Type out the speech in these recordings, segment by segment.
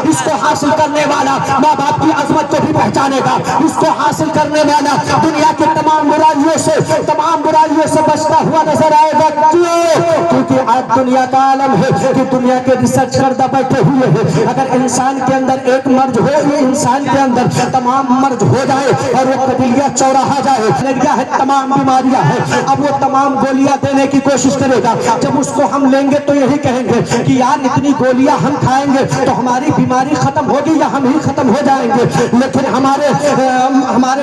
इसको हासिल करने वाला माँ बाप की अजमत को भी पहचानेगा। इसको हासिल करने वाला दुनिया की तमाम बुराइयों से बचता हुआ नजर आएगा। क्यों? क्योंकि आज दुनिया का आलम है कि दुनिया के रिसर्च करदा बैठे हुए हैं। अगर इंसान के अंदर एक मर्ज हो, ये इंसान के अंदर तमाम मर्ज हो जाए और वो कबिलिया चौराहा जाए, मलेरिया है, तमाम बीमारियां हैं, अब वो तमाम गोलियां देने की कोशिश करेगा। जब उसको हम लेंगे तो यही कहेंगे कि यार इतनी गोलियां हम खाएंगे तो हमारी बीमारी खत्म होगी या हम ही खत्म हो जाएंगे। लेकिन हमारे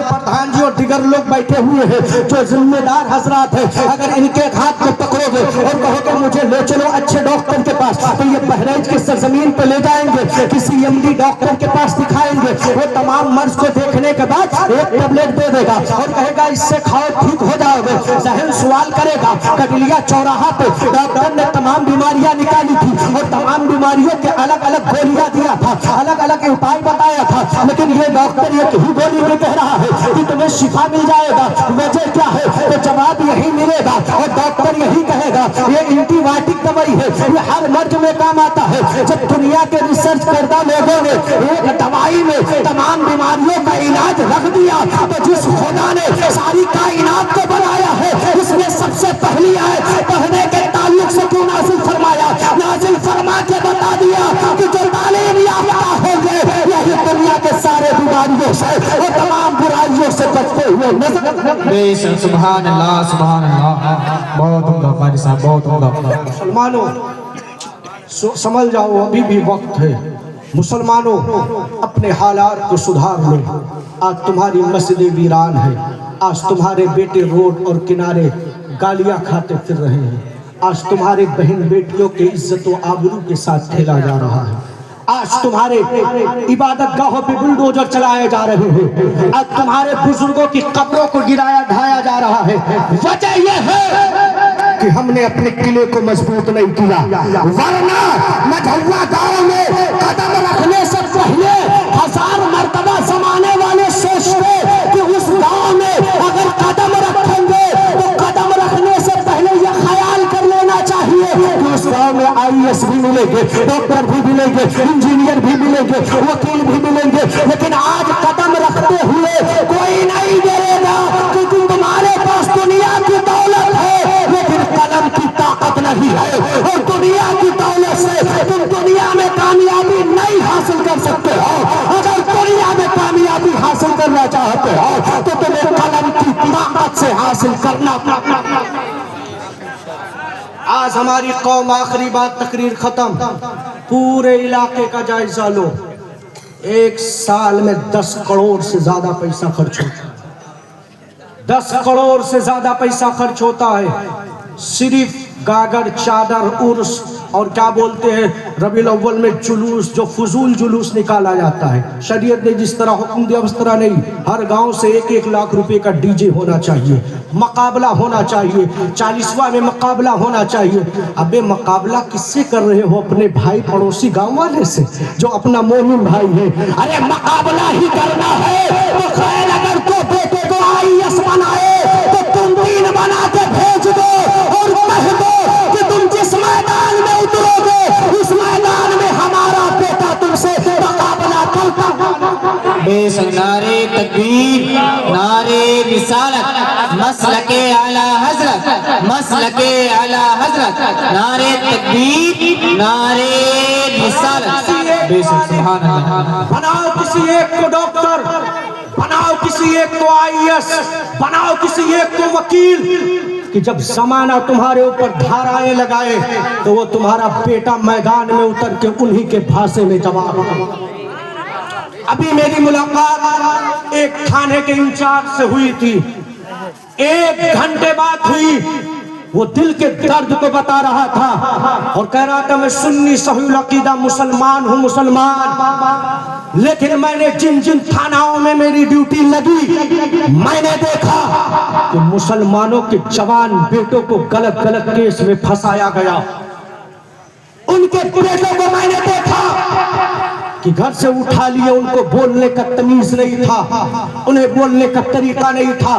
प्रधान जी और दिगर लोग बैठे हुए हैं जो जिम्मेदार हजरात है, अगर इनके हाथ को पकड़ोगे और कहोगे मुझे ले चलो अच्छे डॉक्टर के पास, तो ये बहराइच की सरजमीन पे ले जाएंगे, किसी एमडी डॉक्टर के पास दिखाएंगे। वो तमाम मर्ज को देखने के बाद एक टेबलेट दे देगा और कहेगा इससे खाओ ठीक हो जाओगे। जहन सवाल करेगा कबिलिया चौराहा पे डॉक्टर ने तमाम बीमारियां निकाली थी और तमाम बीमारियों के अलग अलग गोलियां दिया था, अलग अलग उपाय बताया था, लेकिन ये डॉक्टर एक ही गोली में कह रहा है कि तुम्हें शिफा मिल जाएगा। वजह क्या है? तो जवाब यही मिलेगा और डॉक्टर यही कहेगा ये एंटीबायोटिक दवाई है, ये हर मर्ज में काम आता है। जब दुनिया के रिसर्च करदा लोगों ने एक दवाई में तमाम बीमारियों का इलाज रख दिया, तो जिस खुदा ने सारी कायनात को बनाया है उसने सबसे पहली आयत पढ़ने के ताल्लुक से क्यों नाजिल फरमाया? नाजिल फरमा के बता दिया कि जो तालीम याफ्ता होंगे यही दुनिया के सारे बीमारियों से और तमाम बुराइयों से बचते हुए नजर। सुभान अल्लाह, सुभान अल्लाह। बहुत उम्दा कारी साहब, बहुत उम्दा। मुसलमानों समझ जाओ अभी भी वक्त है। मुसलमानों अपने हालात को सुधार लो। आज तुम्हारी मस्जिदें वीरान है, आज तुम्हारे बेटे रोड और किनारे गालियां खाते फिर रहे हैं, आज तुम्हारे बहन बेटियों के इज्जत व आबरू के साथ खेला जा रहा है, आज तुम्हारे इबादत गाहों पे बुलडोजर चलाए जा रहे हैं, आज तुम्हारे बुजुर्गों की कब्रों को गिराया ढाया जा रहा है। वजह यह है कि हमने अपने किले को मजबूत नहीं किया, वरना मझौवा गांव में कदम रखने से पहले 1000 मर्तबा जमाने वाले सोचते कि उस गांव में अगर कदम रखेंगे तो कदम रखने से पहले यह ख्याल कर लेना चाहिए कि उस गांव में IAS भी मिलेंगे, डॉक्टर भी मिलेंगे, इंजीनियर भी मिलेंगे, वकील भी मिलेंगे। लेकिन आज कदम रखते हुए कोई नहीं डरेगा कि तुम्हारे पास दुनिया की दौलत है लेकिन कलम की ताकत नहीं है, और दुनिया की दौलत से तुम दुनिया में कामयाबी नहीं हासिल कर सकते हो। अगर दुनिया में कामयाबी हासिल करना चाहते हो तो तुम्हें कलम की ताकत से हासिल करना। आज हमारी कौम, आखिरी बात, तकरीर खत्म, पूरे इलाके का जायजा लो। एक साल में 10 करोड़ से ज्यादा पैसा खर्च होता है, 10 करोड़ से ज्यादा पैसा खर्च होता है सिर्फ गागर, चादर, उर्स और क्या बोलते हैं रबीउल अव्वल में जुलूस, जो फजूल जुलूस निकाला जाता है। शरीयत ने जिस तरह हुक्म दिया उस तरह नहीं, हर गांव से 1-1 लाख रुपए का डीजे होना चाहिए, मुकाबला होना चाहिए, 40वां में मुकाबला होना चाहिए। अबे मुकाबला किससे कर रहे हो? अपने भाई पड़ोसी गांव वाले से जो अपना मोमिन भाई है। अरे मुकाबला ही करना है तो खैर अगर तो बेटे को IAS बनाए तो तुम 3 बना के भेज दो और कह दो कि तुम जिस मैदान में उतरोगे उस मैदान में हमारा बेटा तुमसे मुकाबला करता है। बेशक नारे तकबीर, नारे रिसालत, मसलके आला हजरत, मसलके आला हजरत, नारे तकबीर, नारे रिसालत। बेशक सुभान अल्लाह। बनाओ किसी एक को डॉक्टर, बनाओ किसी एक को IAS, बनाओ किसी एक को वकील कि जब जमाना तुम्हारे ऊपर धाराएं लगाए तो वो तुम्हारा बेटा मैदान में उतर के उन्हीं के भाषे में जवाब दे। अभी मेरी मुलाकात एक थाने के इंचार्ज से हुई थी, 1 घंटे बात हुई। वो दिल के दर्द को बता रहा था और कह रहा था मैं सुन्नी सहीहुल अकीदा मुसलमान हूँ, मुसलमान, लेकिन मैंने जिन जिन थानाओं में मेरी ड्यूटी लगी मैंने देखा कि मुसलमानों के जवान बेटों को गलत गलत केस में फंसाया गया। उनके बेटों को मैंने देखा कि घर से उठा लिए, उनको बोलने का तमीज नहीं था, उन्हें बोलने का तरीका नहीं था।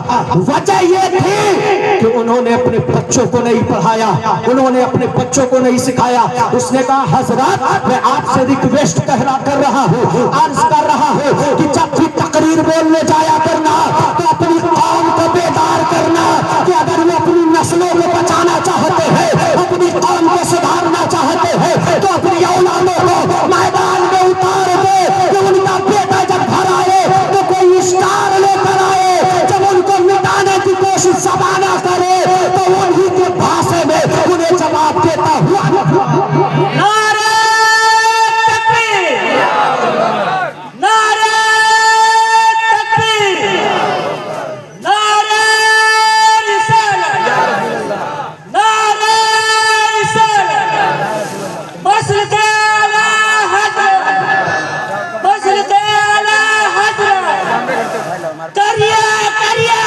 वजह ये थी कि उन्होंने अपने बच्चों को नहीं पढ़ाया, उन्होंने अपने बच्चों को नहीं सिखाया। उसने कहा हजरत मैं आपसे रिक्वेस्ट कर रहा हूँ, अर्ज कर रहा हूँ कि जब भी तकरीर बोलने जाया करना तो अपनी कौम को बेदार करना कि अगर वो अपनी नस्लों को बचाना चाहते हैं, अपनी कौम को सुधारना चाहते हैं, तो अपनी औलादों को मैदान में उतार दे। कि उनका बेटा जब घर आए तो कोई स्टार लेकर आए, जब उनको मिटाने की कोशिश जमाना करे तो उन्हीं के भाषा में उन्हें जवाब देता हुआ नारे तकबीर, नारे तकबीर, नारे रिसालत, नारे रिसालत, मसलके आला हज़रत, मसलके आला हज़रत, करिए करिए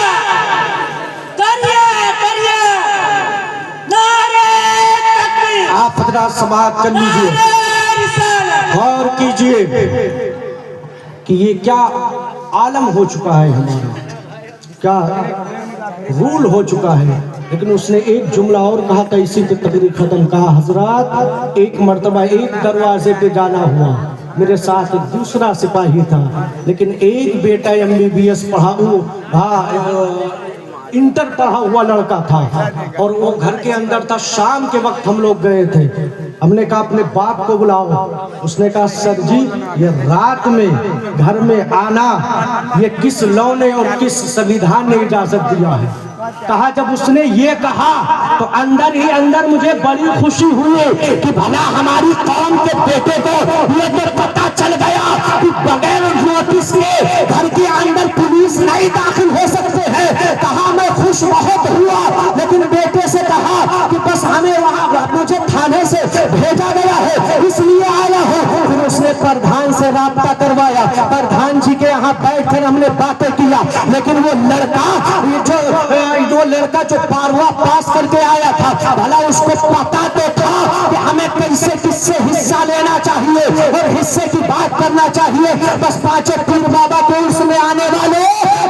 करिए करिए, नारे तकबीर, आप हजरात समाअत कर लीजिए, नारे रिसालत। गौर कीजिए कि ये क्या आलम हो चुका है, हमारा क्या रूल हो चुका है। लेकिन उसने एक जुमला और कहा था इसी पे तकरीर खत्म। कहा हजरात एक मर्तबा एक दरवाजे पे जाना हुआ, मेरे साथ एक दूसरा सिपाही था, लेकिन एक बेटा MBBS इंटर पढ़ा हुआ लड़का था और वो घर के अंदर था। शाम के वक्त हम लोग गए थे, हमने कहा अपने बाप को बुलाओ। उसने कहा सर जी ये रात में घर में आना ये किस लॉ ने और किस संविधान ने इजाजत दिया है। कहा जब उसने ये कहा तो अंदर ही अंदर मुझे बड़ी खुशी हुई कि भला हमारी कौम के बेटे को ये तो पता चल गया कि बगैर नोटिस के घर के अंदर पुलिस नहीं दाखिल हो सकते हैं। कहा मैं खुश बहुत हुआ, लेकिन बेटे से कहा कि बस हमें वहाँ मुझे थाने से भेजा गया है इसलिए आया हूँ। फिर उसने प्रधान से राब्ता करवाया, प्रधान जी के यहाँ बैठकर हमने बातें किया। लेकिन वो लड़का जो 12वां पास करके आया था, भला उसको पता तो था कि हमें कैसे किससे हिस्सा लेना चाहिए और हिस्से की बात करना चाहिए। बस पांचों पीर बाबा को उसमें आने वाले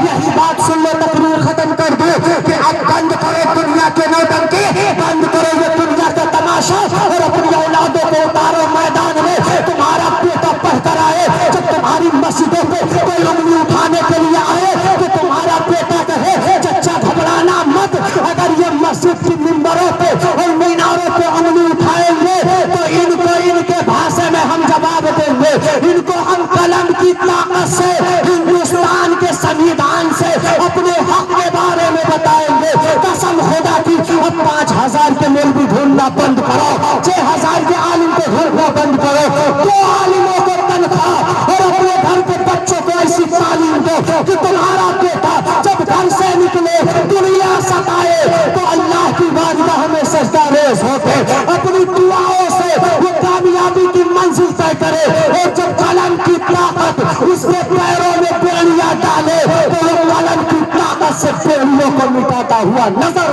यही बात सुन लो, तकरीर खत्म कर दो कि अब बंद करो दुनिया के नौटंकी, बंद करो ये दुनिया का तमाशा और अपनी औलादों को उतारो मैदान में। तुम्हारा बेटा पढ़कर आए, जब तुम्हारी मस्जिदों पे कोई उंगली उठाने के लिए आए तो तुम्हारा बेटा कहे चच्चा घबराना मत। अगर ये मस्जिद की मिंबरों पे और मीनारों पे उंगली उठाएंगे तो इनको इनके भाषा में हम जवाब देंगे। इनको हम कलम की ताकत से, हिंदुस्तान के संविधान से अपने हक के बारे में बताएंगे। कसम खुदा की अब 5000 के मौलवी ढूंढना बंद करो, 6000 के आलिम को ढूंढना बंद करो, 2 आलिमों को तनख्वाह और अपने घर के बच्चों को ऐसी तालीम दो कि तुम्हारा बेटा जब घर से निकले दुनिया सताए तो अल्लाह की बारगाह में सजदा रेज़ होके अपनी दुआओं से वो कामयाबी की मंजिल तय करे। और जब कलम की ताकत उसके पैरों में बेड़ियां डाले तो वो कलम की ताकत से बेड़ियों को मिटाता हुआ नजर